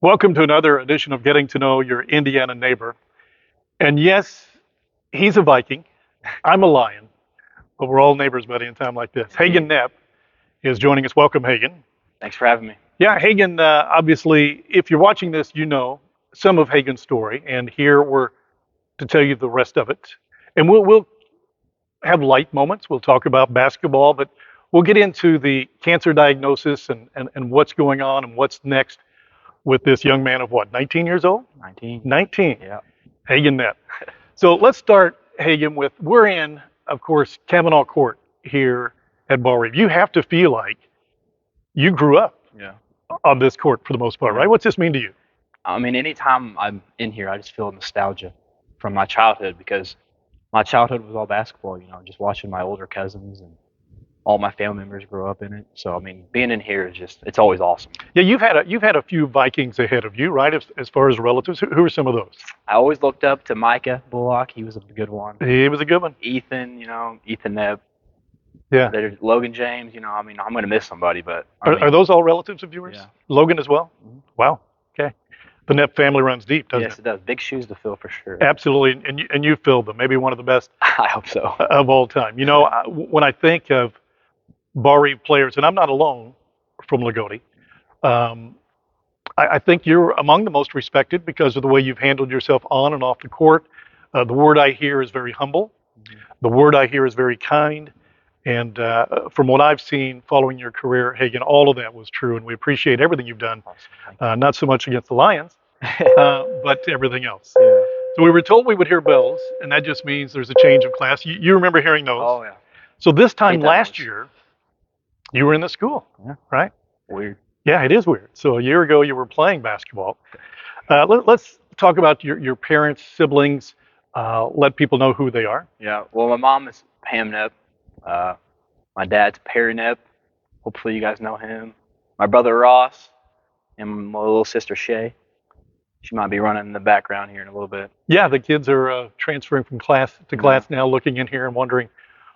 Welcome to another edition of Getting to Know Your Indiana Neighbor. And yes, he's a Viking. I'm a Lion, but we're all neighbors, buddy, in time like this. Hagen Knepp is joining us. Welcome, Hagen. Thanks for having me. Yeah, Hagen, obviously, if you're watching this, you know some of Hagen's story, and here we're to tell you the rest of it. And we'll have light moments. We'll talk about basketball, but we'll get into the cancer diagnosis and what's going on and what's next with this young man of what, 19 years old? 19. 19. Yeah. Hagen Knepp. So let's start, Hagen, with we're in, of course, Kavanaugh Court here at Bar Reef. You have to feel like you grew up Yeah. on this court for the most part, right? What's this mean to you? I mean, anytime I'm in here, I just feel nostalgia from my childhood because my childhood was all basketball, just watching my older cousins and all my family members grow up in it. So, I mean, being in here is it's always awesome. Yeah, you've had a few Vikings ahead of you, right? As far as relatives, who are some of those? I always looked up to Micah Bullock. He was a good one. He was a good one. Ethan, Ethan Knepp. Yeah. There's Logan James, I mean, I'm going to miss somebody, but. Are those all relatives of yours? Yeah. Logan as well? Mhm. Wow. Okay. The Knepp family runs deep, doesn't Yes, it does. Big shoes to fill for sure. Absolutely. And you filled them. Maybe one of the best I hope so. of all time. When I think of Bar Reef players, and I'm not alone from Lagodi, I think you're among the most respected because of the way you've handled yourself on and off the court. The word I hear is very humble. Mhm. The word I hear is very kind. And from what I've seen following your career, Hagen, all of that was true. And we appreciate everything you've done, Awesome. not so much against the Lions, but everything else. Yeah. So we were told we would hear bells, and that just means there's a change of class. You remember hearing those. Oh, yeah. So this time Hate that last noise. year, you were in the school, Yeah. right? Weird. Yeah, it is weird. So a year ago, you were playing basketball. Let's talk about your parents, siblings. Let people know who they are. Yeah. Well, my mom is Pam Knepp. My dad's Perry Knepp. Hopefully you guys know him. My brother Ross and my little sister Shay. She might be running in the background here in a little bit. Yeah, the kids are transferring from class to class now, looking in here and wondering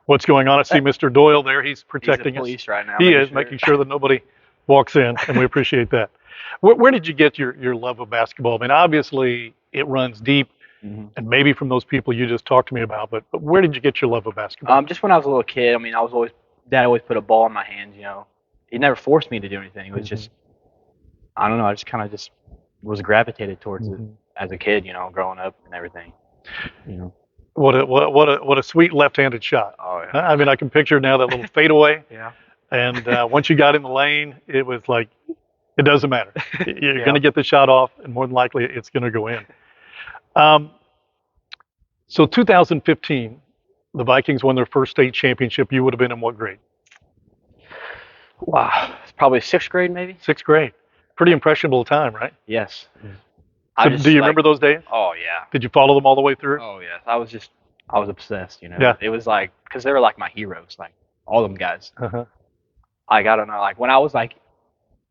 what's going on. I see Mr. Doyle there. He's protecting He's a us. police right now. He is making sure that nobody walks in, and we appreciate that. Where did you get your love of basketball? I mean, obviously it runs deep, Mhm. and maybe from those people you just talked to me about. But where did you get your love of basketball? Just when I was a little kid, I mean, Dad always put a ball in my hands, He never forced me to do anything. It was just, I don't know, I just kind of just was gravitated towards it as a kid, growing up and everything. What a sweet left-handed shot. Oh, yeah. I mean, I can picture now that little fadeaway. Yeah. And once you got in the lane, it was like, it doesn't matter. You're Yeah. going to get the shot off, and more than likely, it's going to go in. So 2015, the Vikings won their first state championship. You would have been in what grade? Wow. It's probably sixth grade, maybe? Sixth grade. Pretty impressionable time, right? Yes. So do you remember those days? Oh, yeah. Did you follow them all the way through? Oh, yes. I was obsessed, Yeah. It was like, because they were like my heroes, like all them guys. Uh-huh. Like, I don't know, like when I was like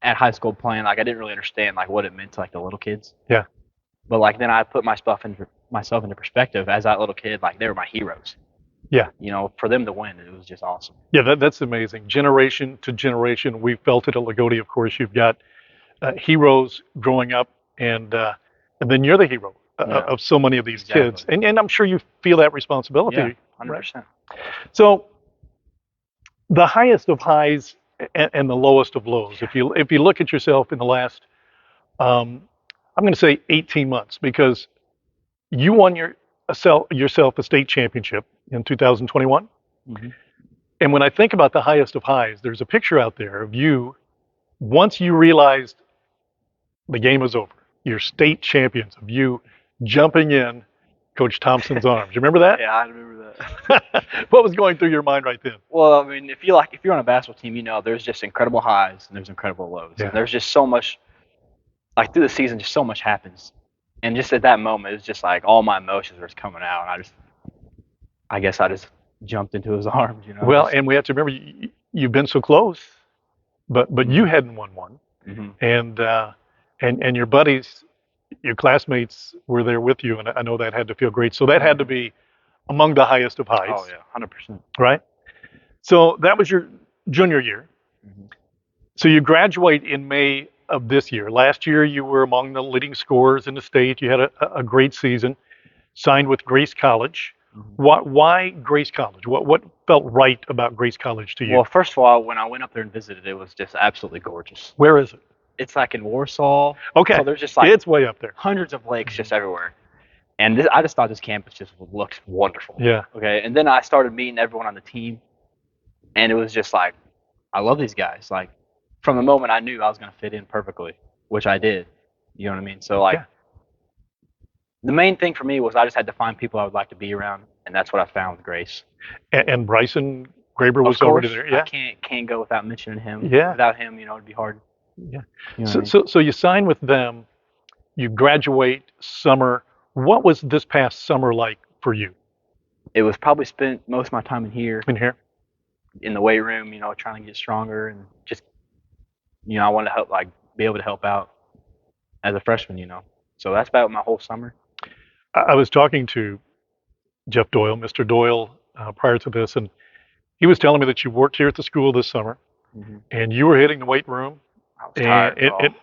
at high school playing, like I didn't really understand like what it meant to like the little kids. Yeah. But like then I put myself into perspective as that little kid, like they were my heroes. Yeah. For them to win, it was just awesome. Yeah, that's amazing. Generation to generation, we felt it at Lagodi. Of course, you've got heroes growing up, and then you're the hero of so many of these kids, and I'm sure you feel that responsibility. Yeah, 100%. So, the highest of highs and the lowest of lows. If you look at yourself in the last, I'm going to say 18 months, because you won yourself a state championship in 2021. Mhm. And when I think about the highest of highs, there's a picture out there of you once you realized the game was over. You're state champions, of you jumping in Coach Thompson's arms. You remember that? Yeah, I remember that. What was going through your mind right then? Well, I mean, if you're on a basketball team, there's just incredible highs and there's incredible lows. Yeah. And there's just so much, like through the season, just so much happens. And just at that moment, it's just like all my emotions were just coming out, and I guess I just jumped into his arms, Well, and we have to remember you've been so close, but you hadn't won one, and your buddies, your classmates were there with you, and I know that had to feel great. So that had to be among the highest of highs. Oh yeah, 100%. Right. So that was your junior year. Mhm. So you graduate in May of this year? Last year, you were among the leading scorers in the state. You had a great season, signed with Grace College. Mhm. Why Grace College? What felt right about Grace College to you? Well, first of all, when I went up there and visited, it was just absolutely gorgeous. Where is it? It's like in Warsaw, Okay, so there's just like it's way up there. hundreds of lakes just everywhere. And I just thought this campus just looked wonderful. Yeah. Okay, and then I started meeting everyone on the team, and it was just like, I love these guys. Like, from the moment I knew I was going to fit in perfectly, which I did. You know what I mean? So, like, Yeah. the main thing for me was I just had to find people I would like to be around, and that's what I found with Grace. And Bryson Graber was Of course, already there. Yeah. I can't go without mentioning him. Yeah. Without him, it'd be hard. Yeah. You know So, what I mean? so you sign with them, you graduate summer. What was this past summer like for you It was probably spent most of my time in here, in here? in the weight room, trying to get stronger and just, I wanted to help, like, be able to help out as a freshman. So that's about my whole summer. I was talking to Jeff Doyle, Mr. Doyle, prior to this, and he was telling me that you worked here at the school this summer, Mm-hmm. and you were hitting the weight room, I was tired,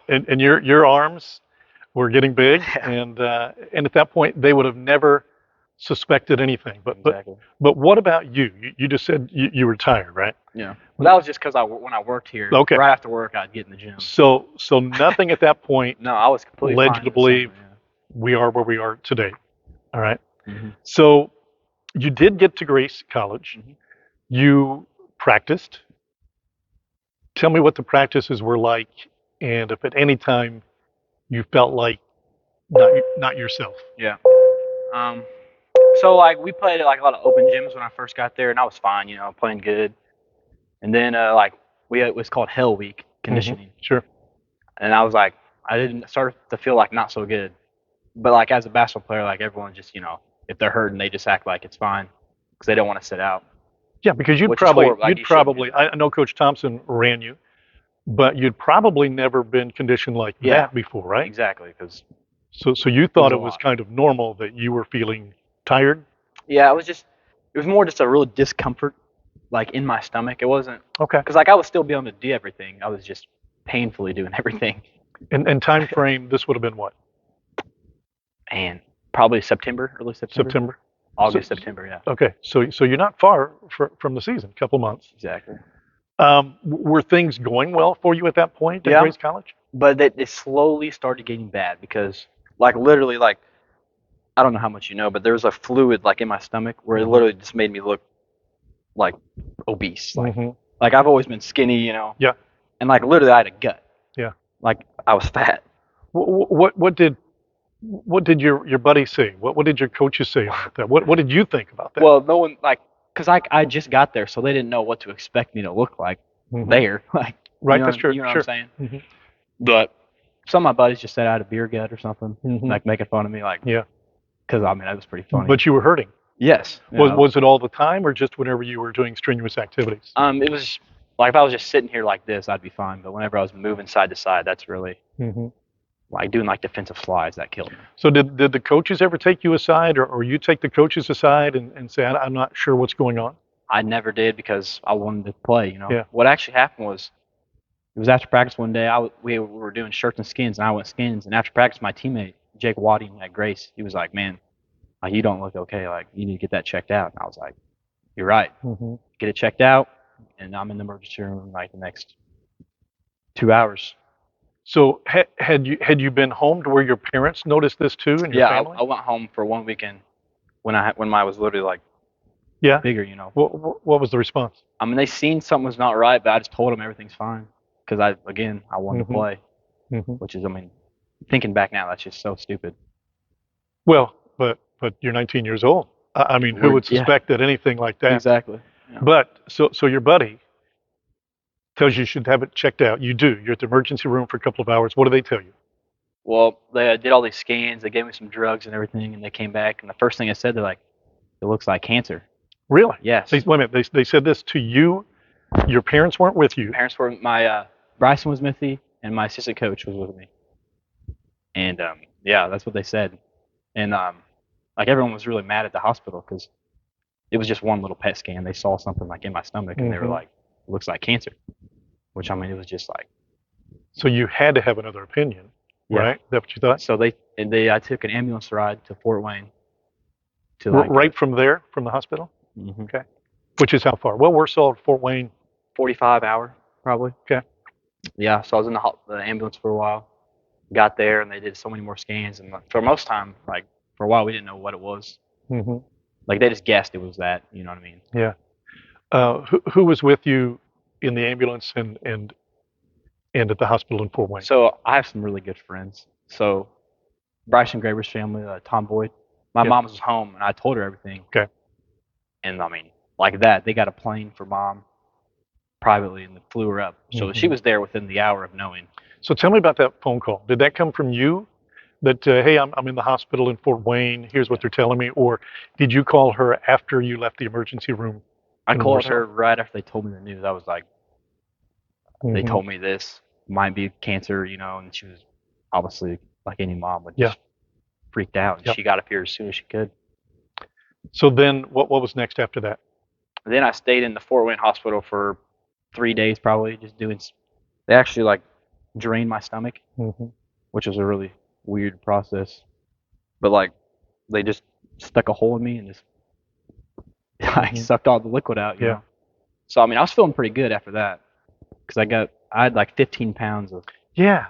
bro. and your arms were getting big, and at that point they would have never suspected anything. Exactly. But what about you? You just said you were tired, right? Yeah. Well, that was just because when I worked here, Okay. right after work, I'd get in the gym. So nothing at that point No, I was completely led fine you to in the believe summer, we are where we are today. All right. Mm-hmm. So you did get to Grace College. Mhm. You practiced. Tell me what the practices were like, and if at any time you felt like not yourself. Yeah. So like we played at like a lot of open gyms when I first got there, and I was fine, playing good. And then like it was called Hell Week conditioning, Sure. and I was like, I didn't start to feel like not so good. But like as a basketball player, like everyone just if they're hurting, they just act like it's fine because they don't want to sit out. Yeah, because Which is horrible. Like, you shouldn't do that. I know Coach Thompson ran you, but you'd probably never been conditioned like Yeah. that before, right? Exactly, because So you thought a it was lot. kind of normal that you were feeling tired? yeah, it was more just a real discomfort, like in my stomach. It wasn't Okay. because like I would still be able to do everything. I was just painfully doing everything. And time frame, this would have been what? And probably September, early September. September? August, So- September, yeah. Okay, so you're not far from the season, a couple months. Exactly. Were things going well for you at that point at Yeah. Grace College? But they slowly started getting bad because, like, literally, like, I don't know how much you know, but there was a fluid, like, in my stomach where it Mhm. literally just made me look, like, obese. Like, Mhm. like I've always been skinny, Yeah. And, like, literally, I had a gut. Yeah. Like, I was fat. What did your buddies say? What did your coaches say about that? What did you think about that? Well, no one, like, because I just got there, so they didn't know what to expect me to look like Mhm. there. Like, Right, you know, that's true. You know Sure. what I'm saying? Mhm. But some of my buddies just said I had a beer gut or something, Mhm. like making fun of me, like, Yeah. because I mean that was pretty funny. But you were hurting. yes, Was it all the time, or just whenever you were doing strenuous activities? it was like if I was just sitting here like this, I'd be fine. But whenever I was moving side to side, that's really Mhm. like doing like defensive slides that killed me. So did the coaches ever take you aside, or you take the coaches aside and say, I'm not sure what's going on? I never did because I wanted to play. Yeah. What actually happened was it was after practice one day. We were doing shirts and skins, and I went skins. And after practice, my teammate Jake Wadding at Grace, he was like, "Man, like you don't look okay. Like you need to get that checked out." And I was like, "You're right. Mm-hmm. Get it checked out." And I'm in the emergency room like the next 2 hours. So had you been home to where your parents noticed this too, and your Yeah, family? I went home for one weekend when I was literally like Yeah. bigger. What was the response? I mean, they seen something was not right, but I just told them everything's fine because I wanted Mhm. to play, Mm-hmm. which is, I mean, thinking back now, that's just so stupid. Well, but you're 19 years old. I mean, who would Yeah. suspect that anything like that? Exactly. Yeah. But so your buddy tells you should have it checked out. You do. You're at the emergency room for a couple of hours. What do they tell you? Well, they did all these scans. They gave me some drugs and everything, and they came back. And the first thing they said, they're like, "It looks like cancer." Really? Yes. Wait a minute. They said this to you. Your parents weren't with you. Parents were my Bryson was with me, and my assistant coach was with me. And yeah, that's what they said. And like everyone was really mad at the hospital because it was just one little PET scan. They saw something like in my stomach, and they were Mhm. like, "It looks like cancer," which I mean, it was just like So you had to have another opinion, Yeah. right? Is that what you thought? So I took an ambulance ride to Fort Wayne to like Right from there, from the hospital? mhm, Okay. Which is how far? Well, we're sold Fort Wayne. 45 hour probably. Okay. Yeah. So I was in the ambulance for a while. Got there and they did so many more scans and like, for most time, like for a while we didn't know what it was. Hmm. Like they just guessed it was that. You know what I mean? Yeah. Who was with you in the ambulance and at the hospital in Fort Wayne? So I have some really good friends. So Bryson Graber's family, Tom Boyd. My Yeah. mom was home and I told her everything. Okay. And I mean, like that, they got a plane for mom privately and flew her up. So she Mhm. was there within the hour of knowing. So tell me about that phone call. Did that come from you? That hey, I'm in the hospital in Fort Wayne. Here's what they're telling me. Or did you call her after you left the emergency room I in called Warsaw? her right after they told me the news. I was like, they Mhm. told me this might be cancer, you know, and she was obviously like any mom would Yeah. just freaked out and Yep. she got up here as soon as she could. So then, what was next after that? And then I stayed in the Fort Wayne hospital for 3 days probably just doing they actually like drained my stomach, Hmm. which was a really weird process. But like they just stuck a hole in me and just like Hmm. sucked all the liquid out, you Yeah. know. So I mean, I was feeling pretty good after that because I had like 15 pounds of. Yeah.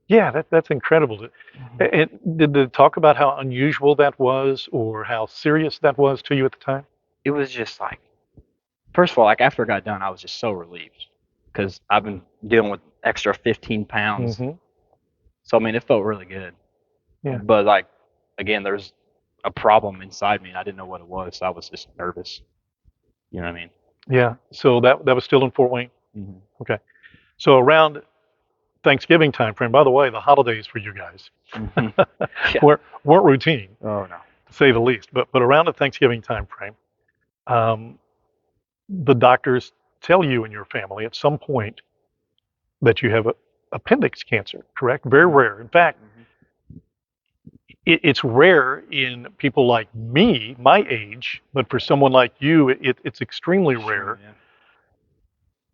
Yeah. That's incredible. And did they talk about how unusual that was, or how serious that was to you at the time? It was just like, first of all, like after I got done, I was just so relieved because I've been dealing with extra 15 pounds. Hmm. So I mean, it felt really good. Yeah. But like, again, there's a problem inside me and I didn't know what it was. So I was just nervous. You know what I mean? Yeah. So that was still in Fort Wayne. Mm-hmm. Okay. So around Thanksgiving time frame. By the way, the holidays for you guys Mm-hmm. Yeah. weren't routine, Oh no. to say the least. But around the Thanksgiving time frame, um, the doctors tell you and your family at some point that you have appendix cancer. Correct? Very rare. In fact, it's rare in people like me, my age. But for someone like you, it's extremely rare. Yeah.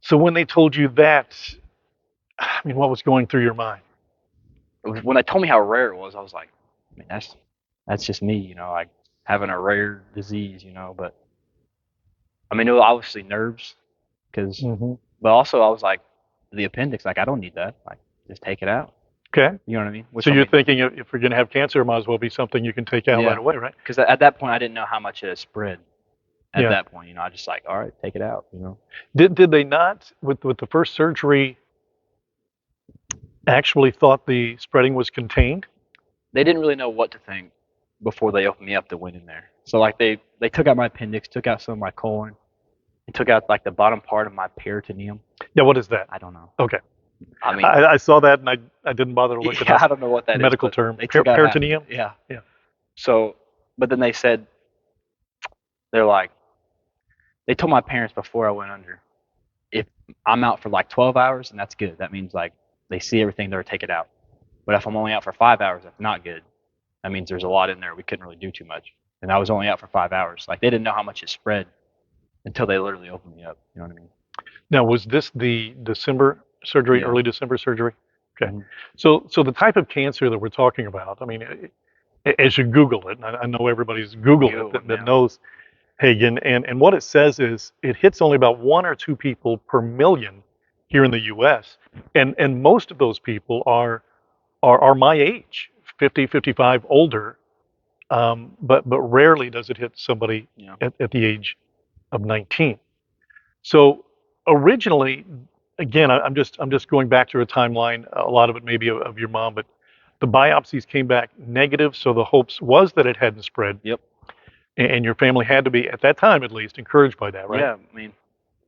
So when they told you that, I mean, what was going through your mind? When they told me how rare it was, I was like, I mean, that's just me, you know, like having a rare disease, you know. But I mean, it was obviously nerves, because, Hmm. but also I was like, the appendix, like I don't need that, like just take it out. Okay. You know what I mean? Which So I you're mean, thinking if we're going to have cancer, it might as well be something you can take out right yeah, away, right? because at that point I didn't know how much it had spread. At Yeah. that point, you know, I just like, all right, take it out, you know. Did they not with the first surgery actually thought the spreading was contained? They didn't really know what to think before they opened me up to went in there. So like they took out my appendix, took out some of my colon, and took out like the bottom part of my peritoneum. Yeah. What is that? I don't know. Okay. I mean, I saw that and I didn't bother to look it yeah, up. I don't know what that is, Medical but term. they took out half of it. Peritoneum. Yeah. Yeah. So, but then they said they're like they told my parents before I went under, if I'm out for like 12 hours, and that's good. That means like they see everything, they're take it out. But if I'm only out for 5 hours, that's not good. That means there's a lot in there. We couldn't really do too much. And I was only out for 5 hours. Like they didn't know how much it spread until they literally opened me up. You know what I mean? Now, was this the December surgery, Yeah. early December surgery? Okay. Mm-hmm. So the type of cancer that we're talking about, I mean, as you Google it, and I know everybody's Googled it that Yeah. knows Hagen, and what it says is it hits only about 1 or 2 people per million here in the U.S. And most of those people are my age, 50, 55, older. But rarely does it hit somebody Yeah. at the age of 19. So originally, again, I'm just going back through a timeline. A lot of it maybe of your mom, but the biopsies came back negative. So the hopes was that it hadn't spread, Yep. and your family had to be at that time at least encouraged by that, right? Yeah. I mean,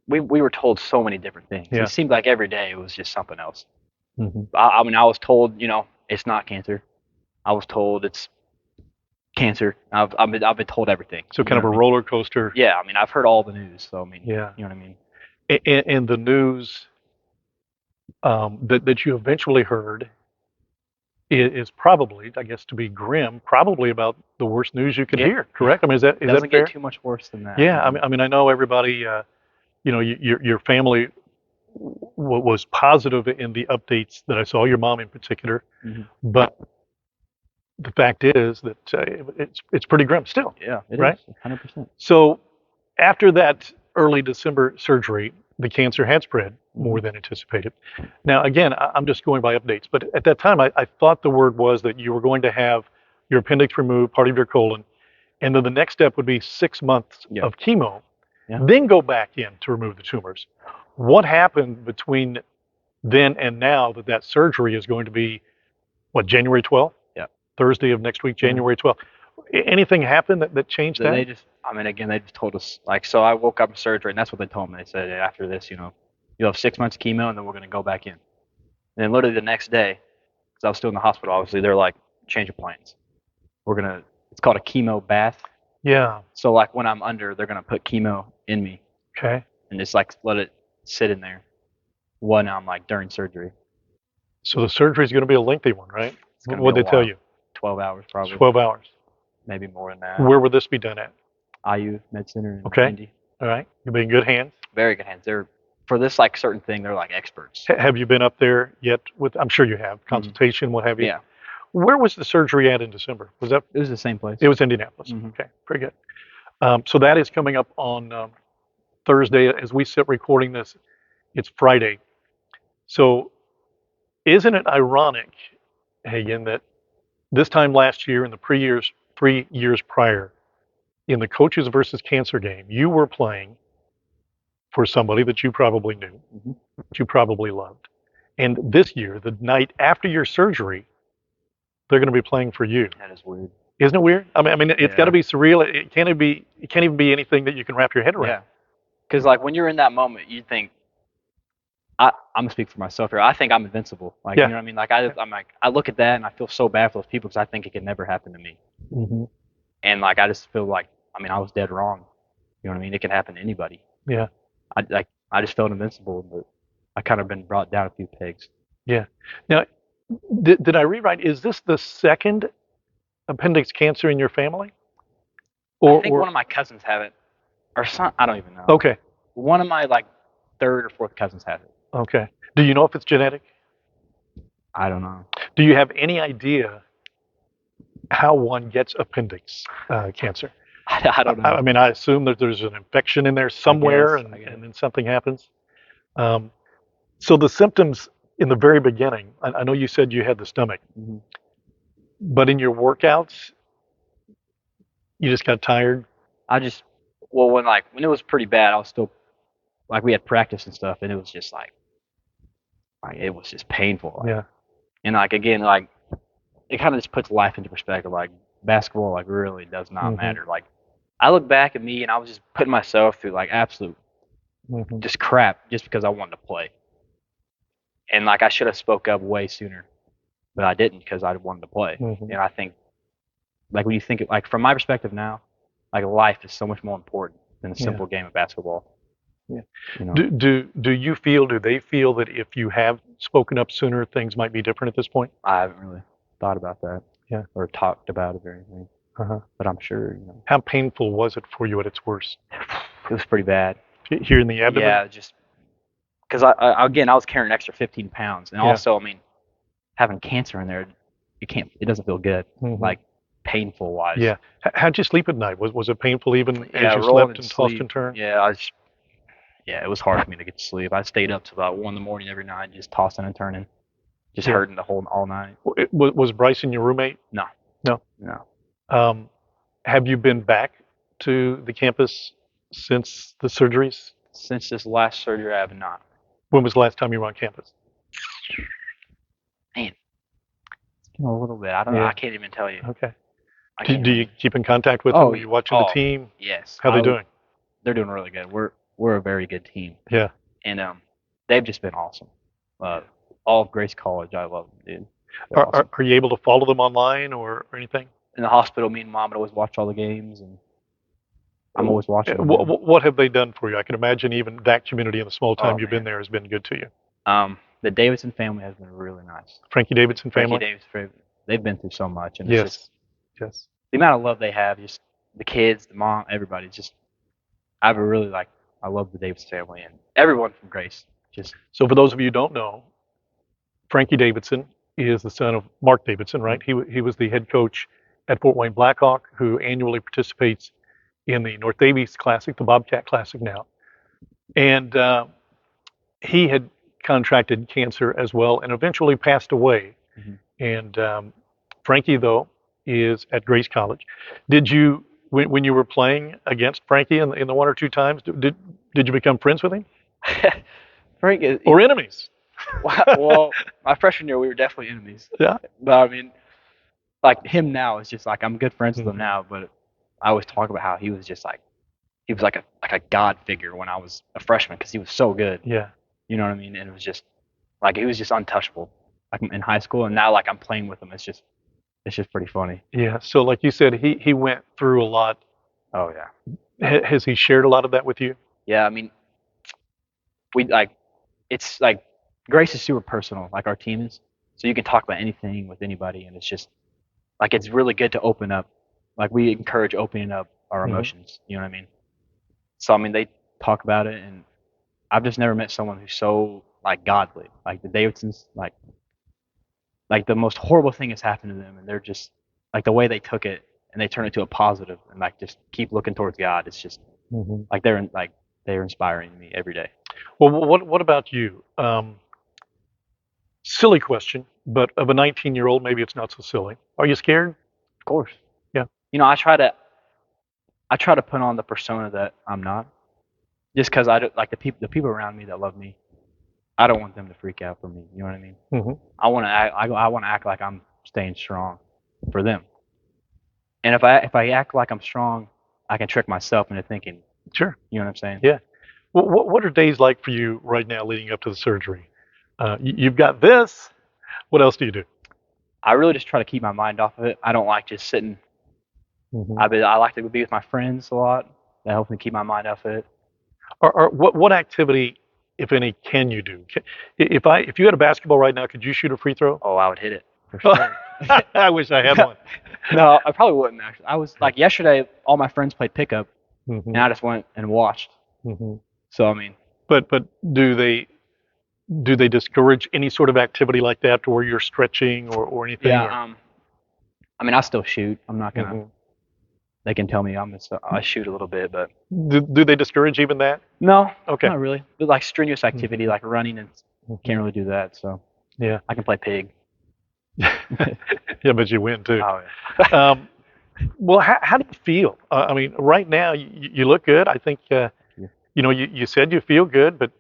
we were told so many different things. Yeah. It seemed like every day it was just something else. Hmm. I mean, I was told, you know, it's not cancer. I was told it's cancer. I've been told everything. So You kind know of a what I mean? roller coaster. Yeah. I mean, I've heard all the news. So I mean, Yeah. you know what I mean? And the news that you eventually heard is probably, I guess, to be grim, probably about the worst news you could Yeah. hear. Correct? I mean, is that Doesn't fair? get too much worse than that. Yeah. I mean, I know everybody. You know, your family what was positive in the updates that I saw, your mom in particular, Hmm. but the fact is that it's pretty grim still, Yeah, it is right? 100%. So after that early December surgery, the cancer had spread Hmm. more than anticipated. Now, again, I'm just going by updates, but at that time, I thought the word was that you were going to have your appendix removed, part of your colon, and then the next step would be 6 months Yeah, of chemo, yeah. then go back in to remove the tumors. What happened between then and now that that surgery is going to be, what, January 12th? Yeah. Thursday of next week, Yeah. January 12th. Anything happened that changed They that? just, I mean, again, they just told us, like, so I woke up in surgery, and that's what they told me. They said, after this, you'll have 6 months of chemo, and then we're going to go back in. And then literally the next day, because I was still in the hospital, obviously, they're like, change of plans. It's called a chemo bath. Yeah. So, like, when I'm under, they're going to put chemo in me Okay. and just, like, let it sit in there when I'm, like, during surgery. So the surgery is going to be a lengthy one, right? It's going to be What'd a they tell while. you? 12 hours, probably. 12 hours. Maybe more than that. Where would this be done at? IU Med Center in Okay. Indy. All right. You'll be in good hands. Very good hands. For this, like, certain thing, they're, like, experts. Have you been up there yet with, I'm sure you have, consultation, what have you? Yeah. Where was the surgery at in December? Was that, It was the same place. it was Indianapolis. Mhm. Okay. Pretty good. So that is coming up on Thursday. As we sit recording this, it's Friday. So isn't it ironic, Hagen, that this time last year and the 3 years prior, in the coaches versus cancer game, you were playing for somebody that you probably knew, Mhm. that you probably loved. And this year, the night after your surgery, they're going to be playing for you. That is weird. Isn't it weird? I mean, it's got to Yeah. be surreal. It can't even be anything that you can wrap your head around. Yeah. Because, like, when you're in that moment, you think, I'm gonna speak for myself here. I think I'm invincible. Like, Yeah. you know what I mean? Like, I'm like, I look at that and I feel so bad for those people because I think it could never happen to me. Hmm. And, like, I just feel like, I mean, I was dead wrong. You know what I mean? It can happen to anybody. Yeah. I just felt invincible, but I kind of been brought down a few pegs. Yeah. Now, did I read right? Is this the second appendix cancer in your family? I think one of my cousins have it, or some. I don't even know. Okay. One of my, like, third or fourth cousins have it. Okay. Do you know if it's genetic? I don't know. Do you have any idea how one gets appendix cancer? I don't know. I mean, I assume that there's an infection in there somewhere, I guess. and then something happens. So the symptoms in the very beginning, I know you said you had the stomach, Mhm. but in your workouts, you just got tired. Well, when it was pretty bad, I was still, like, we had practice and stuff, and it was just like it was just painful. Like, Yeah. and, like, again, like, it kind of just puts life into perspective. Like, basketball, like, really does not Mhm. matter. Like, I look back at me and I was just putting myself through, like, absolute Mhm. just crap just because I wanted to play. And, like, I should have spoke up way sooner, but I didn't because I wanted to play. Mhm. And I think, like, when you think, like, from my perspective now, like, life is so much more important than a Yeah. simple game of basketball. Yeah. You know? Do they feel that if you have spoken up sooner, things might be different at this point? I haven't really thought about that. Yeah. Or talked about it or anything. Uh-huh. But I'm sure, How painful was it for you at its worst? it was pretty bad. Here in the abdomen? Yeah, just because again, I was carrying an extra 15 pounds, and Yeah. also, I mean, having cancer in there, it doesn't feel good, Mhm. like, painful wise. Yeah. How'd you sleep at night? Was it painful even Yeah, as you rolling slept in and tossed sleep. and turned? Yeah, it was hard for me to get to sleep. I stayed up till about 1 in the morning every night, just tossing and turning, just Yeah. hurting all night. Was Bryson your roommate? No. No. No. Have you been back to the campus since the surgeries? Since this last surgery, I have not. When was the last time you were on campus? Man, it's been a little bit. I don't know. Yeah. I can't even tell you. Okay. I Do can't you remember. keep in contact with them? Oh, Are you watching the team? Yes. How they doing? They're doing really good. We're a very good team. Yeah. And they've just been awesome. All of Grace College, I love them, dude. They're awesome. Are you able to follow them online or anything? In the hospital, me and Mom would always watch all the games, and I'm always watching them. What have they done for you? I can imagine even that community in the small time Oh, you've man. been there has been good to you. The Davidson family has been really nice. Frankie Davidson family? Frankie Davis, they've been through so much, and Yes. it's just Yes. the amount of love they have. Just the kids, the mom, everybody. Just I love the Davis family and everyone from Grace. Just So for those of you who don't know, Frankie Davidson is the son of Mark Davidson, right? He was the head coach at Fort Wayne Blackhawk, who annually participates in the North Davies Classic, the Bobcat Classic now. And he had contracted cancer as well and eventually passed away. mhm. And Frankie, though, is at Grace College. Did you, when you were playing against Frankie in the one or two times, did you become friends with him Frank is or enemies? well, my freshman year we were definitely enemies. Yeah. But I mean, like him now is just like I'm good friends with him Mhm. now. But I always talk about how he was just like he was like a god figure when I was a freshman because he was so good. Yeah. You know what I mean? And it was just like he was just untouchable like in high school. And now like I'm playing with him. It's just pretty funny. Yeah. So, like you said, he went through a lot. Oh yeah. Has he shared a lot of that with you? Yeah. I mean, we like it's like Grace is super personal, like our team is. So you can talk about anything with anybody, and it's just like it's really good to open up. Like we encourage opening up our Hmm. emotions. You know what I mean? So I mean, they talk about it, and I've just never met someone who's so like godly. Like the Davidsons, like the most horrible thing has happened to them, and they're just like the way they took it, and they turn it to a positive, and like just keep looking towards God. It's just Hmm. like they're inspiring me every day. Well, what about you? Silly question, but of a 19-year-old, maybe it's not so silly. Are you scared? Of course, Yeah. you know I try to put on the persona that I'm not, just because I don't, like the people around me that love me. I don't want them to freak out for me. You know what I mean? Hmm. I want to act like I'm staying strong for them. And if I act like I'm strong, I can trick myself into thinking. Sure. You know what I'm saying? Yeah. Well, what are days like for you right now leading up to the surgery? You've got this. What else do you do? I really just try to keep my mind off of it. I don't like just sitting. Hmm. I like to be with my friends a lot. That helps me keep my mind off it. Or what activity, if any, can you do? If you had a basketball right now, could you shoot a free throw? Oh, I would hit it for sure. I wish I had one. No, I probably wouldn't actually. I was like yesterday, all my friends played pickup, and Hmm. I just went and watched. Hmm. So I mean, But do they discourage any sort of activity like that to where you're stretching or anything? yeah. Or, I mean, I still shoot. I'm not gonna. mhm. They can tell me I shoot a little bit, but Do they discourage even that? no, Okay. not really. But like strenuous Mhm. activity, like running, and Mhm. can't really do that. So Yeah. I can play pig. Yeah, but you win too. Oh yeah. Um, well, how do you feel? I mean, right now you look good. I think Yeah. you said you feel good, but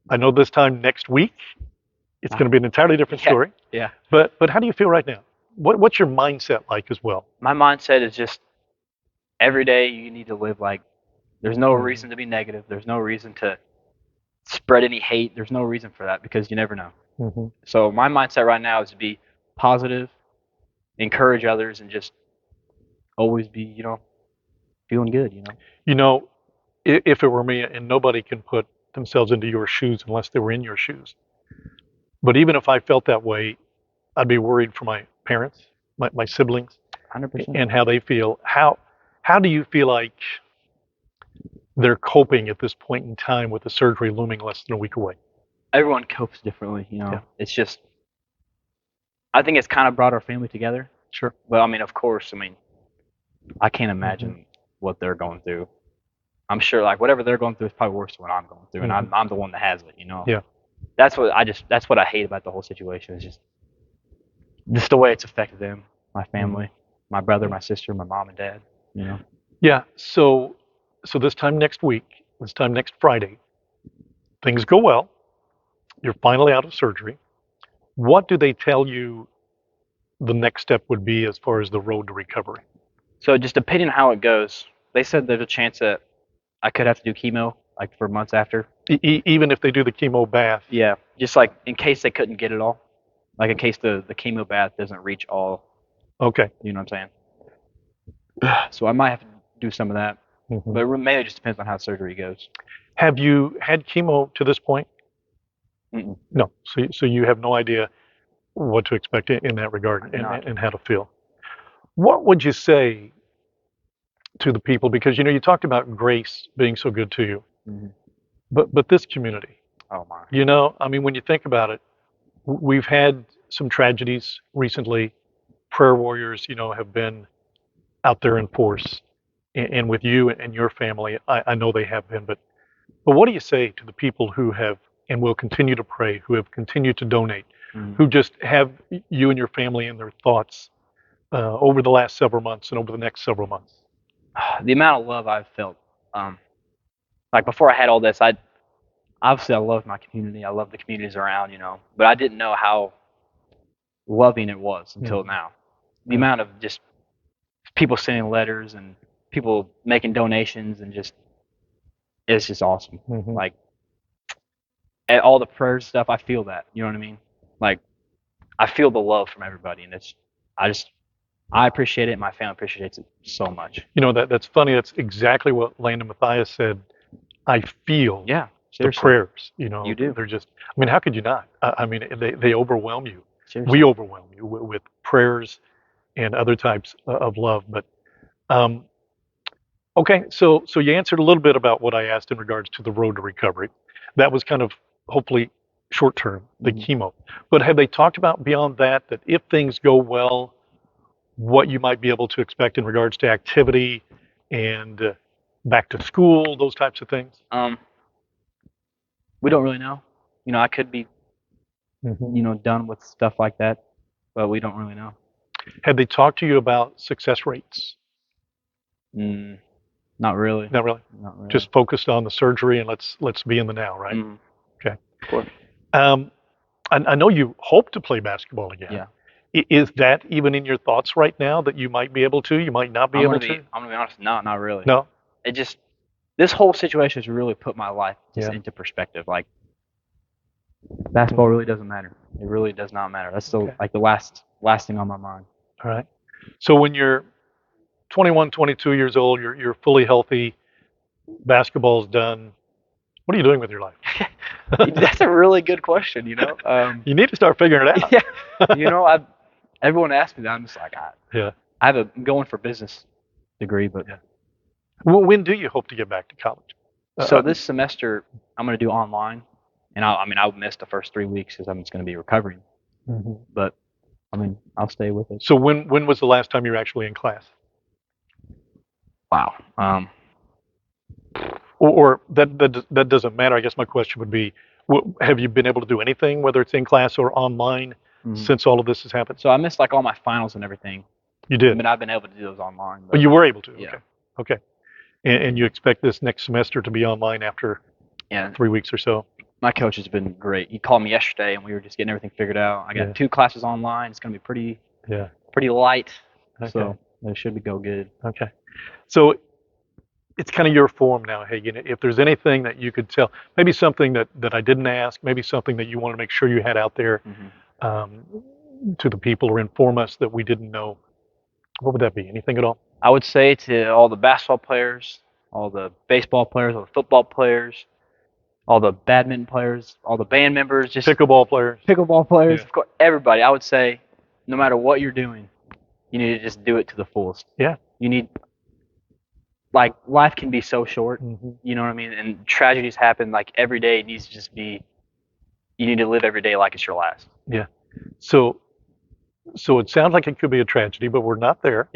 I know this time next week it's going to be an entirely different Yeah. story. Yeah. But how do you feel right now? What's your mindset like as well? My mindset is just every day you need to live like there's no Mhm. reason to be negative. There's no reason to spread any hate. There's no reason for that because you never know. Mhm. So my mindset right now is to be positive, encourage others, and just always be, feeling good. You know, if it were me, and nobody can put themselves into your shoes unless they were in your shoes. But even if I felt that way, I'd be worried for my parents, my siblings, 100%. and how they feel. How do you feel like they're coping at this point in time with the surgery looming less than a week away? Everyone copes differently. Yeah, It's just I think it's kind of brought our family together. sure. But I mean, of course, I can't Hmm. imagine what they're going through. I'm sure like whatever they're going through is probably worse than what I'm going through, and Hmm. I'm the one that has it. Yeah. That's what I hate about the whole situation is just the way it's affected them, my family, my brother, my sister, my mom and dad. You know. Yeah. So this time next week, this time next Friday, things go well. You're finally out of surgery. What do they tell you the next step would be as far as the road to recovery? So just depending on how it goes, they said there's a chance that I could have to do chemo like for months after. Even if they do the chemo bath. Yeah, just like in case they couldn't get it all, like in case the chemo bath doesn't reach all. Okay. You know what I'm saying? So I might have to do some of that, Hmm. but it mainly just depends on how surgery goes. Have you had chemo to this point? Mm-mm. No. So you have no idea what to expect in that regard I do not. and how to feel. What would you say to the people? Because you talked about grace being so good to you, Mm-hmm. but this community. Oh my. You know, I mean, when you think about it, we've had some tragedies recently. Prayer warriors, you know, have been out there in force, and with you and your family, I know they have been. But what do you say to the people who have and will continue to pray, who have continued to donate, Mm. who just have you and your family in their thoughts over the last several months and over the next several months? The amount of love I've felt, um, like before I had all this, I obviously I loved my community. I love the communities around, you know, but I didn't know how loving it was until Mhm. now. The Yeah. amount of just people sending letters and people making donations and just it's just awesome. Mhm. Like and all the prayers stuff, I feel that. You know what I mean? Like I feel the love from everybody, and it's I just I appreciate it. My family appreciates it so much. You know, that's funny. That's exactly what Landon Mathias said. I feel Yeah, the seriously, prayers. You know, you do. they're just. I mean, how could you not? I mean, they overwhelm you. We Seriously. overwhelm you with prayers and other types of love. But um, okay, so you answered a little bit about what I asked in regards to the road to recovery. That was kind of hopefully short term, the Mhm. chemo. But have they talked about beyond that, that if things go well, what you might be able to expect in regards to activity and back to school, those types of things? We don't really know. You know, I could be, Hmm. you know, done with stuff like that, but we don't really know. Have they talked to you about success rates? Mm, not really. Not really. Not really. Just focused on the surgery and let's be in the now, right? Mm, Okay. of course. Um, I know you hope to play basketball again. Yeah. Is that even in your thoughts right now that you might be able to, you might not be able to? I'm gonna be honest. No, not really. No? It just this whole situation has really put my life just Yeah. into perspective. Like basketball really doesn't matter. It really does not matter. That's the Okay. like the last thing on my mind. All right. So when you're 21, 22 years old, you're fully healthy, basketball's done. What are you doing with your life? That's a really good question. You know. You need to start figuring it out. Yeah. You know, everyone asks me that. I'm just like Yeah. I'm going for business degree, but Yeah. Well, when do you hope to get back to college? so this semester I'm gonna do online, and I mean I'll miss the first 3 weeks because I'm just gonna be recovering. Mhm. But I mean I'll stay with it. So when was the last time you were actually in class? Wow. Or that doesn't matter. I guess my question would be, have you been able to do anything, whether it's in class or online, Mhm. since all of this has happened? So I missed like all my finals and everything, You did. but I've been able to do those online. Oh, But you were able to. yeah, Okay. Okay. And you expect this next semester to be online after yeah. 3 weeks or so? My coach has been great. He called me yesterday, and we were just getting everything figured out. I got Yeah. 2 classes online. It's gonna be pretty Yeah. light, Okay. so it should go good. Okay. So it's kind of your form now, Hagen. If there's anything that you could tell, maybe something that I didn't ask, maybe something that you want to make sure you had out there Hmm. um, to the people or inform us that we didn't know, what would that be? Anything at all? I would say to all the basketball players, all the baseball players, all the football players, all the badminton players, all the band members, just Pickleball players. pickleball players, Yeah. of course, everybody. I would say, no matter what you're doing, you need to just do it to the fullest. Yeah. You need like life can be so short, Hmm. you know what I mean? And tragedies happen like every day needs to just be you need to live every day like it's your last. Yeah. So it sounds like it could be a tragedy, but we're not there.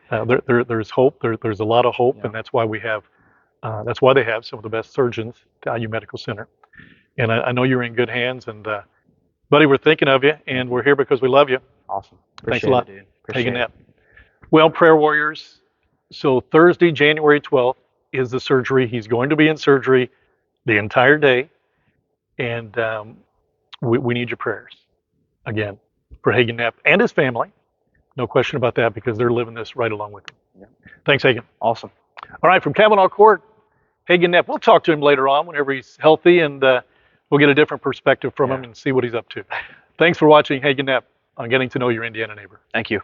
There's hope. There's a lot of hope, Yeah. and that's why we have. That's why they have some of the best surgeons at IU Medical Center. And I know you're in good hands. And buddy, we're thinking of you, and we're here because we love you. Awesome. Thanks a Appreciate lot, it, dude. Hagen Appreciate it. Knepp. Well, prayer warriors. So Thursday, January 12th is the surgery. He's going to be in surgery the entire day, and we need your prayers again for Hagen Knepp and his family. No question about that, because they're living this right along with him. Yeah. Thanks, Hagen. Awesome. All right, from Kavanaugh Court, Hagen Knepp. We'll talk to him later on whenever he's healthy, and we'll get a different perspective from him and see what he's up to. Thanks for watching Hagen Knepp on Getting to Know Your Indiana Neighbor. Thank you.